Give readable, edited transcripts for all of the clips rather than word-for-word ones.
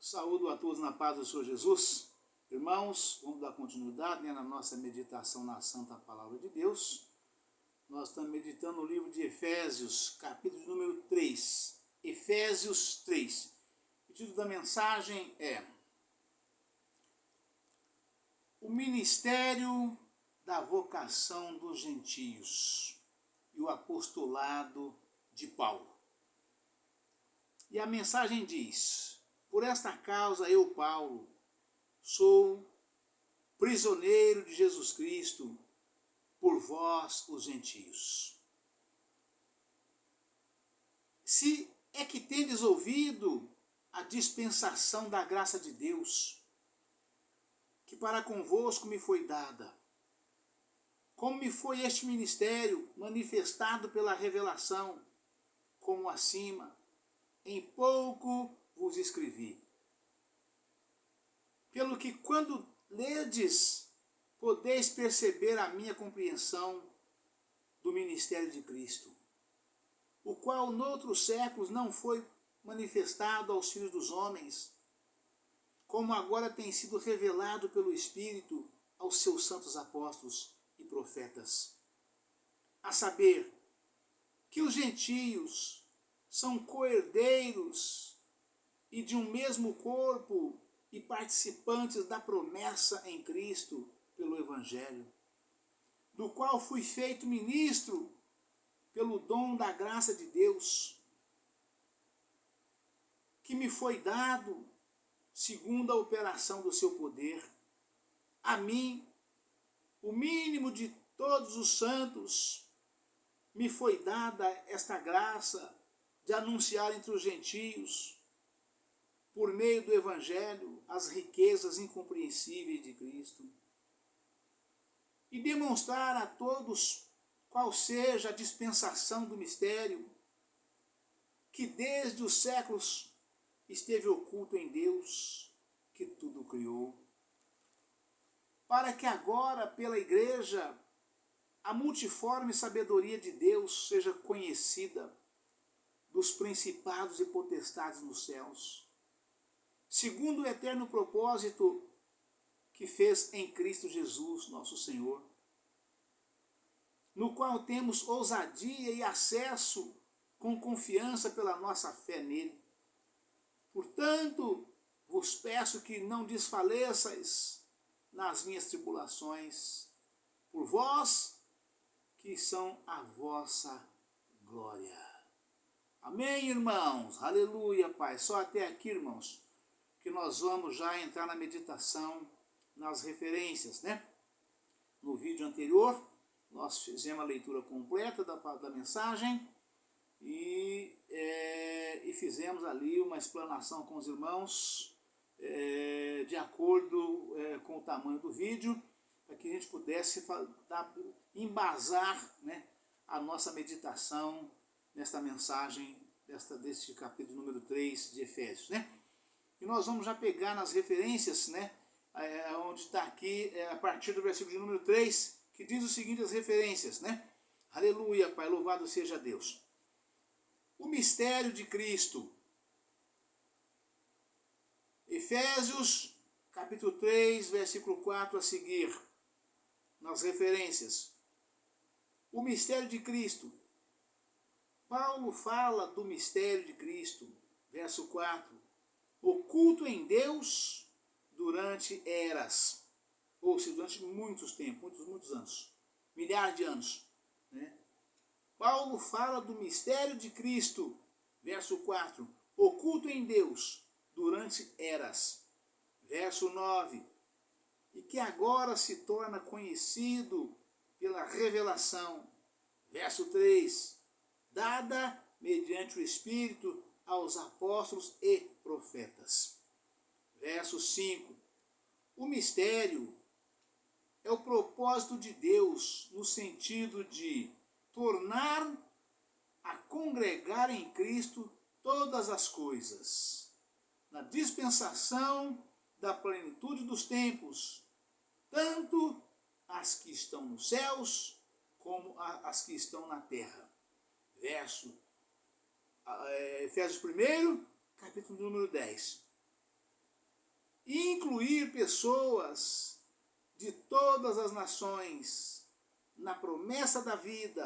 Saúdo a todos na paz do Senhor Jesus. Irmãos, vamos dar continuidade na nossa meditação na Santa Palavra de Deus. Nós estamos meditando no livro de Efésios, capítulo número 3. Efésios 3. O título da mensagem é O Ministério da Vocação dos Gentios e o Apostolado de Paulo. E a mensagem diz: Por esta causa eu, Paulo, sou prisioneiro de Jesus Cristo, por vós, os gentios. Se é que tendes ouvido a dispensação da graça de Deus, que para convosco me foi dada, como me foi este ministério manifestado pela revelação, como acima, em pouco vos escrevi. Pelo que quando ledes, podeis perceber a minha compreensão do ministério de Cristo, o qual noutros séculos não foi manifestado aos filhos dos homens, como agora tem sido revelado pelo Espírito aos seus santos apóstolos e profetas. A saber, que os gentios são co-herdeiros e de um mesmo corpo e participantes da promessa em Cristo pelo Evangelho, do qual fui feito ministro pelo dom da graça de Deus, que me foi dado segundo a operação do seu poder. A mim, o mínimo de todos os santos, me foi dada esta graça de anunciar entre os gentios, por meio do Evangelho, as riquezas incompreensíveis de Cristo, e demonstrar a todos qual seja a dispensação do mistério, que desde os séculos esteve oculto em Deus, que tudo criou, para que agora, pela Igreja, a multiforme sabedoria de Deus seja conhecida dos principados e potestades nos céus, segundo o eterno propósito que fez em Cristo Jesus, nosso Senhor, no qual temos ousadia e acesso com confiança pela nossa fé nele. Portanto, vos peço que não desfaleçais nas minhas tribulações, por vós que são a vossa glória. Amém, irmãos? Aleluia, Pai. Só até aqui, irmãos, que nós vamos já entrar na meditação, nas referências, né? No vídeo anterior, nós fizemos a leitura completa da mensagem e fizemos ali uma explanação com os irmãos de acordo com o tamanho do vídeo, para que a gente pudesse embasar, né, a nossa meditação nesta mensagem, deste capítulo número 3 de Efésios, né? E nós vamos já pegar nas referências, né, onde está aqui, a partir do versículo de número 3, que diz o seguinte, as referências, né? Aleluia, Pai, louvado seja Deus. O mistério de Cristo. Efésios, capítulo 3, versículo 4 a seguir, nas referências. O mistério de Cristo. Paulo fala do mistério de Cristo, verso 4, oculto em Deus durante eras, ou seja, durante muitos tempos, muitos anos, milhares de anos, né? Paulo fala do mistério de Cristo, verso 4, oculto em Deus durante eras, verso 9, e que agora se torna conhecido pela revelação, verso 3, dada mediante o Espírito aos apóstolos e profetas. Verso 5. O mistério é o propósito de Deus no sentido de tornar a congregar em Cristo todas as coisas, na dispensação da plenitude dos tempos, tanto as que estão nos céus como as que estão na terra. Efésios 1, capítulo número 10. e incluir pessoas de todas as nações na promessa da vida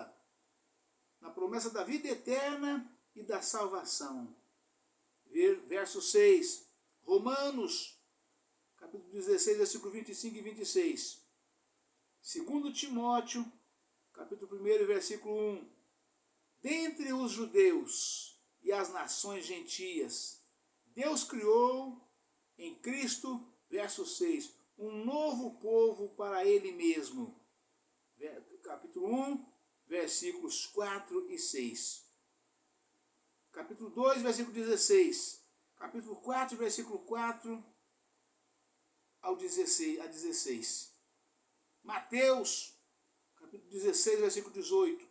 eterna e da salvação. Verso 6, Romanos, capítulo 16, versículo 25 e 26. 2 Timóteo, capítulo 1, versículo 1. Dentre os judeus e as nações gentias, Deus criou em Cristo, verso 6, um novo povo para Ele mesmo. Capítulo 1, versículos 4 e 6. Capítulo 2, versículo 16. Capítulo 4, versículo 4 a 16. Mateus, capítulo 16, versículo 18.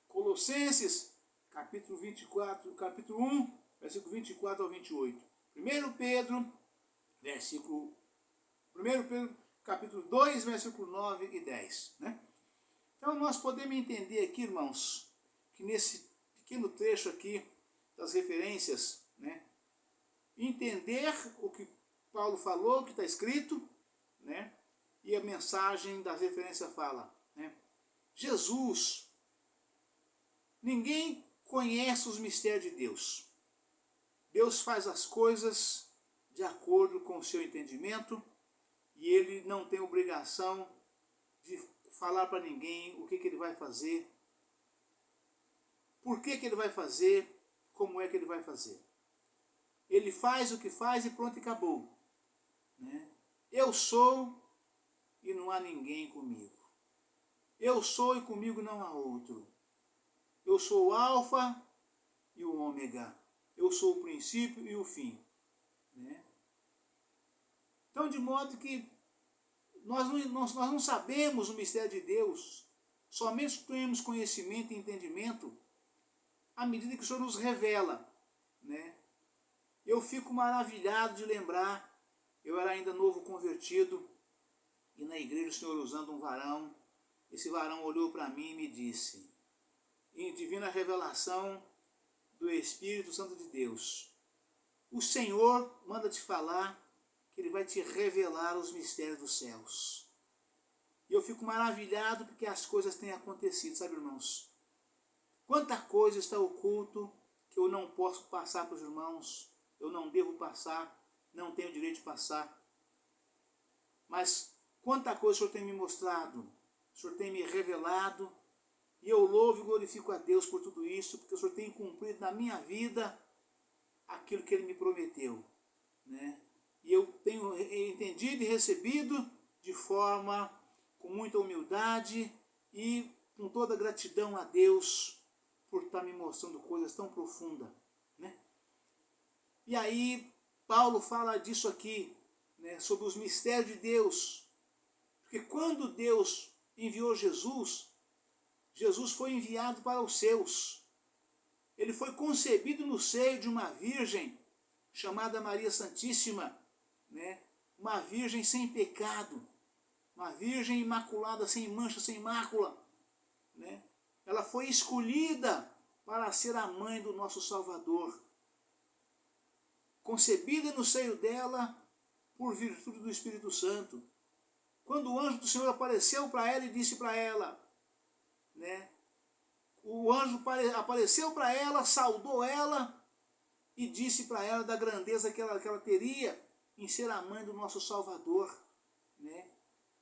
Colossenses, capítulo 24, capítulo 1, versículo 24 ao 28. 1 Pedro, capítulo 2, versículo 9 e 10. Né? Então nós podemos entender aqui, irmãos, que nesse pequeno trecho aqui das referências, né, entender o que Paulo falou, o que está escrito, né, e a mensagem das referências fala. Né, Jesus, ninguém conhece os mistérios de Deus. Deus faz as coisas de acordo com o seu entendimento e Ele não tem obrigação de falar para ninguém o que Ele vai fazer, por que Ele vai fazer, como é que Ele vai fazer. Ele faz o que faz e pronto, e acabou. Né? Eu sou e não há ninguém comigo. Eu sou e comigo não há outro. Eu sou o alfa e o ômega. Eu sou o princípio e o fim. Né? Então, de modo que nós não sabemos o mistério de Deus, somente temos conhecimento e entendimento à medida que o Senhor nos revela. Né? Eu fico maravilhado de lembrar, eu era ainda novo convertido, e na igreja o Senhor usando um varão, esse varão olhou para mim e me disse, em divina revelação do Espírito Santo de Deus, o Senhor manda te falar que Ele vai te revelar os mistérios dos céus. E eu fico maravilhado porque as coisas têm acontecido, sabe, irmãos? Quanta coisa está oculto que eu não posso passar para os irmãos, eu não devo passar, não tenho direito de passar. Mas quanta coisa o Senhor tem me mostrado, o Senhor tem me revelado, e eu louvo e glorifico a Deus por tudo isso, porque o Senhor tem cumprido na minha vida aquilo que Ele me prometeu. Né? E eu tenho entendido e recebido de forma com muita humildade e com toda gratidão a Deus por estar me mostrando coisas tão profundas. Né? E aí Paulo fala disso aqui, né, sobre os mistérios de Deus. Porque quando Deus enviou Jesus, Jesus foi enviado para os seus. Ele foi concebido no seio de uma virgem chamada Maria Santíssima, né? Uma virgem sem pecado, uma virgem imaculada, sem mancha, sem mácula. Né? Ela foi escolhida para ser a mãe do nosso Salvador. Concebida no seio dela por virtude do Espírito Santo. Quando o anjo do Senhor apareceu para ela e disse para ela, né? O anjo apareceu para ela, saudou ela e disse para ela da grandeza que ela teria em ser a mãe do nosso Salvador. Né?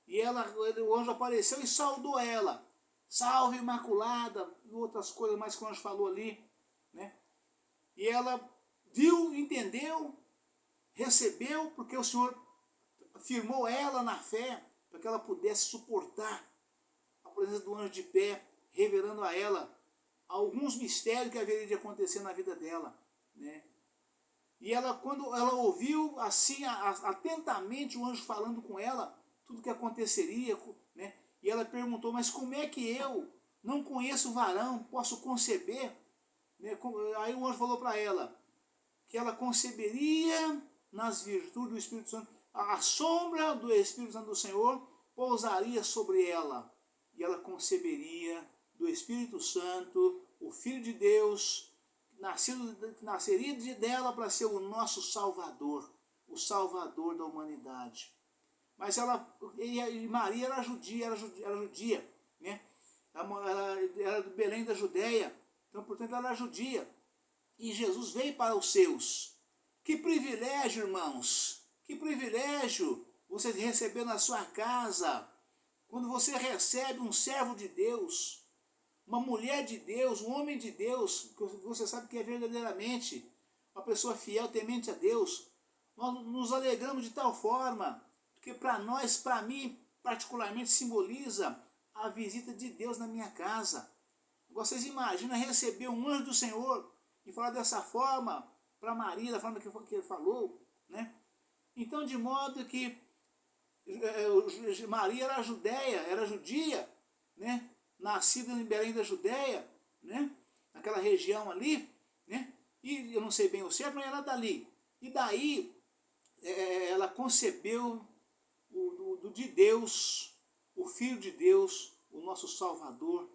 E o anjo apareceu e saudou ela. Salve Imaculada, e outras coisas mais que o anjo falou ali. Né? E ela viu, entendeu, recebeu, porque o Senhor firmou ela na fé, para que ela pudesse suportar a presença do anjo de pé, revelando a ela alguns mistérios que haveriam de acontecer na vida dela. Né? E ela, quando ela ouviu assim, atentamente o anjo falando com ela, tudo que aconteceria, né? E ela perguntou, mas como é que eu não conheço varão, posso conceber? Né? Aí o anjo falou para ela, que ela conceberia nas virtudes do Espírito Santo, a sombra do Espírito Santo do Senhor pousaria sobre ela, e ela conceberia do Espírito Santo, o Filho de Deus, nasceria dela para ser o nosso Salvador. o Salvador da humanidade. Mas Maria era judia, né? Ela era do Belém da Judéia, então, portanto, ela era judia. E Jesus veio para os seus. Que privilégio, irmãos! Que privilégio você receber na sua casa, quando você recebe um servo de Deus, uma mulher de Deus, um homem de Deus, que você sabe que é verdadeiramente uma pessoa fiel, temente a Deus. Nós nos alegramos de tal forma, porque para nós, para mim, particularmente, simboliza a visita de Deus na minha casa. Vocês imaginam receber um anjo do Senhor e falar dessa forma para Maria, da forma que ele falou, né? Então, de modo que Maria era judia, né? Nascida em Belém da Judéia, né? Naquela região ali, né? E eu não sei bem o certo, mas era dali. E daí ela concebeu de Deus, o Filho de Deus, o nosso Salvador.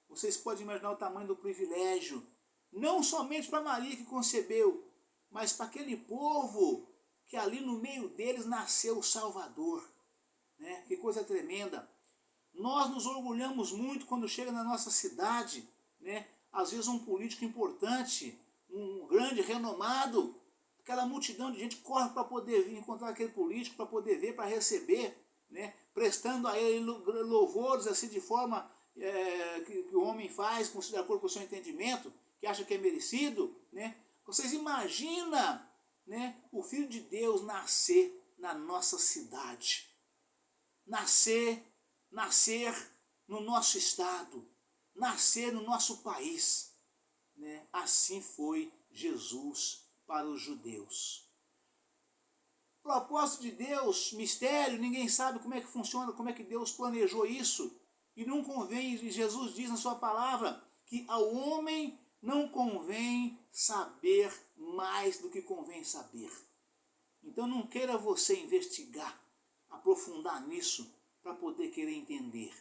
Vocês podem imaginar o tamanho do privilégio, não somente para Maria que concebeu, mas para aquele povo que ali no meio deles nasceu o Salvador. Né? Que coisa tremenda. Nós nos orgulhamos muito quando chega na nossa cidade, né? Às vezes um político importante, um grande, renomado, aquela multidão de gente corre para poder vir encontrar aquele político, para poder ver, para receber, né? Prestando a ele louvores assim de forma que o homem faz, de acordo com o seu entendimento, que acha que é merecido. Né? Vocês imaginam, né, o Filho de Deus nascer na nossa cidade, nascer no nosso estado, nascer no nosso país. Né? Assim foi Jesus para os judeus. Propósito de Deus, mistério, ninguém sabe como é que funciona, como é que Deus planejou isso. E não convém, Jesus diz na sua palavra, que ao homem não convém saber mais do que convém saber. Então não queira você investigar, aprofundar nisso, para poder querer entender.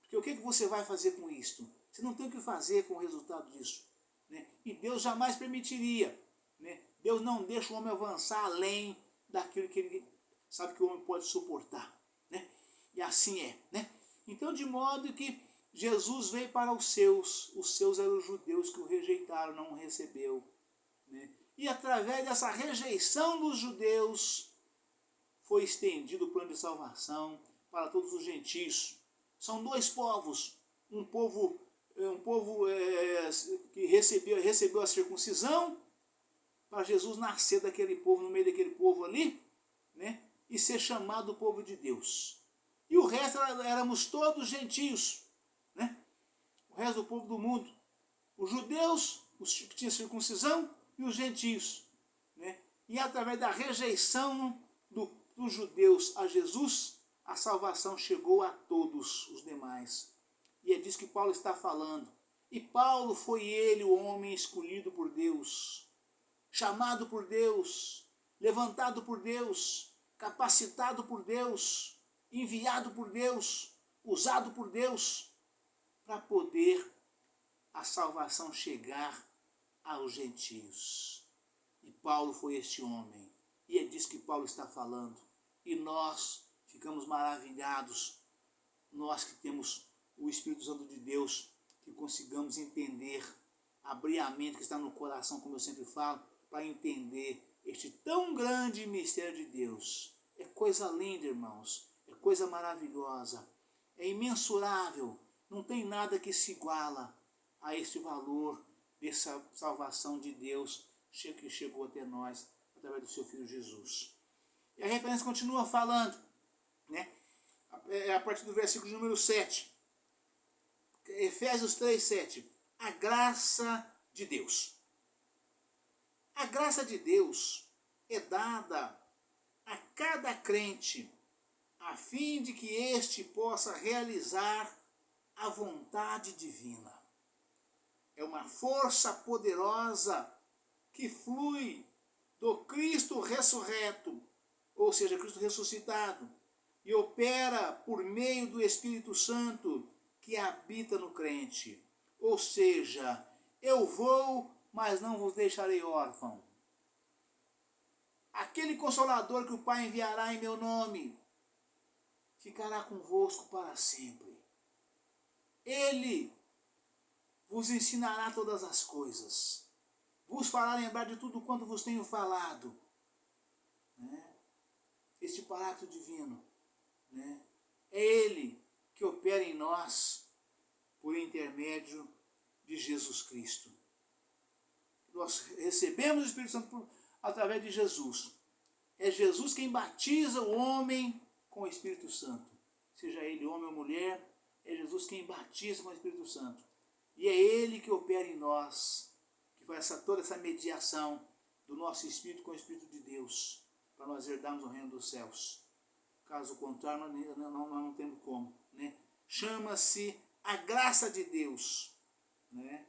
Porque o que você vai fazer com isto? Você não tem o que fazer com o resultado disso. Né? E Deus jamais permitiria. Né? Deus não deixa o homem avançar além daquilo que ele sabe que o homem pode suportar. Né? E assim é. Né? Então, de modo que Jesus veio para os seus eram os judeus que o rejeitaram, não o recebeu. Né? E através dessa rejeição dos judeus, foi estendido o plano de salvação para todos os gentios. São dois povos, um povo que recebeu a circuncisão, para Jesus nascer daquele povo, no meio daquele povo ali, né, e ser chamado o povo de Deus. E o resto éramos todos gentios, né, o resto do povo do mundo. Os judeus, os que tinham circuncisão, e os gentios. Né, e através da rejeição dos judeus a Jesus, a salvação chegou a todos os demais. E é disso que Paulo está falando. E Paulo foi ele, o homem escolhido por Deus, chamado por Deus, levantado por Deus, capacitado por Deus, enviado por Deus, usado por Deus, para poder a salvação chegar aos gentios. E Paulo foi este homem. E é disso que Paulo está falando. E nós ficamos maravilhados, nós que temos o Espírito Santo de Deus, que consigamos entender, abrir a mente que está no coração, como eu sempre falo, para entender este tão grande mistério de Deus. É coisa linda, irmãos, é coisa maravilhosa, é imensurável, não tem nada que se iguala a este valor dessa salvação de Deus que chegou até nós através do seu Filho Jesus. E a referência continua falando, né? A partir do versículo número 7. Efésios 3, 7. A graça de Deus. A graça de Deus é dada a cada crente, a fim de que este possa realizar a vontade divina. É uma força poderosa que flui do Cristo ressurreto, ou seja, Cristo ressuscitado, e opera por meio do Espírito Santo que habita no crente. Ou seja, eu vou, mas não vos deixarei órfão. aquele Consolador que o Pai enviará em meu nome, ficará convosco para sempre. Ele vos ensinará todas as coisas, vos fará lembrar de tudo quanto vos tenho falado. Né? Este Paráclito divino, né? É Ele que opera em nós por intermédio de Jesus Cristo. Nós recebemos o Espírito Santo através de Jesus. É Jesus quem batiza o homem com o Espírito Santo. Seja ele homem ou mulher, é Jesus quem batiza com o Espírito Santo. E é Ele que opera em nós, que faz toda essa mediação do nosso Espírito com o Espírito de Deus, para nós herdarmos o reino dos céus. Caso contrário, nós não temos como. Né? Chama-se a graça de Deus. Né?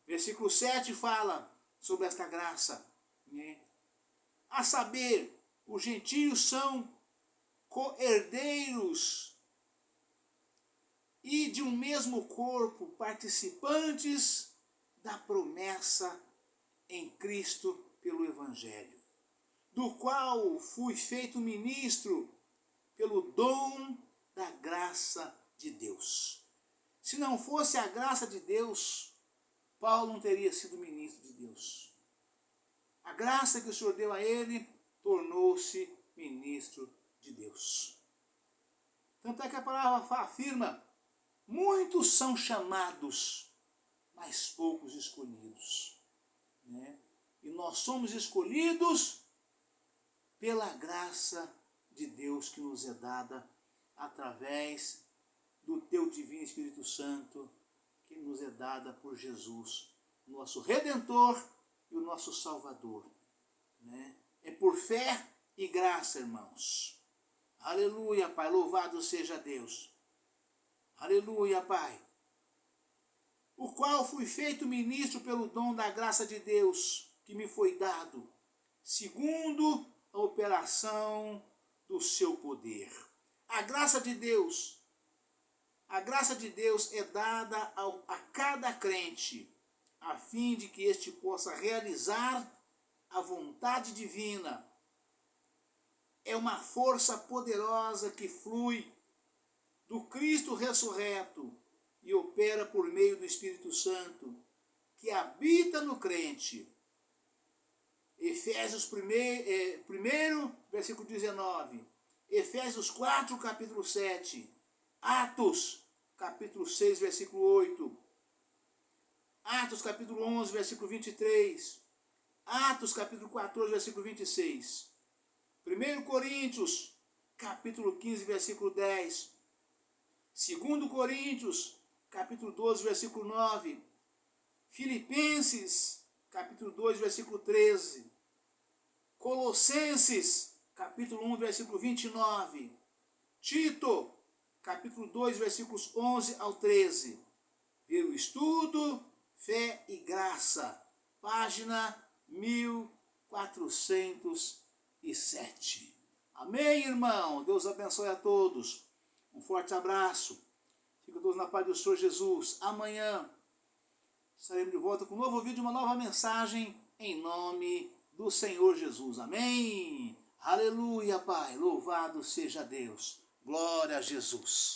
Versículo 7 fala sobre esta graça. Né? A saber, os gentios são co-herdeiros e de um mesmo corpo, participantes da promessa em Cristo pelo Evangelho, do qual fui feito ministro pelo dom da graça de Deus. Se não fosse a graça de Deus, Paulo não teria sido ministro de Deus. A graça que o Senhor deu a ele tornou-se ministro de Deus. Tanto é que a palavra afirma: muitos são chamados, mas poucos escolhidos. Né? E nós somos escolhidos pela graça de Deus que nos é dada através do teu divino Espírito Santo, que nos é dada por Jesus, nosso Redentor e o nosso Salvador. Né? É por fé e graça, irmãos. Aleluia, Pai, louvado seja Deus. Aleluia, Pai. O qual fui feito ministro pelo dom da graça de Deus, que me foi dado, segundo a operação do seu poder. A graça de Deus é dada a cada crente, a fim de que este possa realizar a vontade divina. É uma força poderosa que flui do Cristo ressurreto e opera por meio do Espírito Santo, que habita no crente. Efésios 1, versículo 19. Efésios 4, capítulo 7. Atos, capítulo 6, versículo 8. Atos, capítulo 11, versículo 23. Atos, capítulo 14, versículo 26. 1 Coríntios, capítulo 15, versículo 10. 2 Coríntios, capítulo 12, versículo 9. Filipenses, capítulo 2, versículo 13. Colossenses, capítulo 1, versículo 29. Tito, capítulo 2, versículos 11 ao 13. Pelo estudo, fé e graça, página 1407. Amém, irmão? Deus abençoe a todos. Um forte abraço. Fica todos na paz do Senhor Jesus. Amanhã estaremos de volta com um novo vídeo, uma nova mensagem em nome do Senhor Jesus. Amém? Aleluia, Pai. Louvado seja Deus. Glória a Jesus.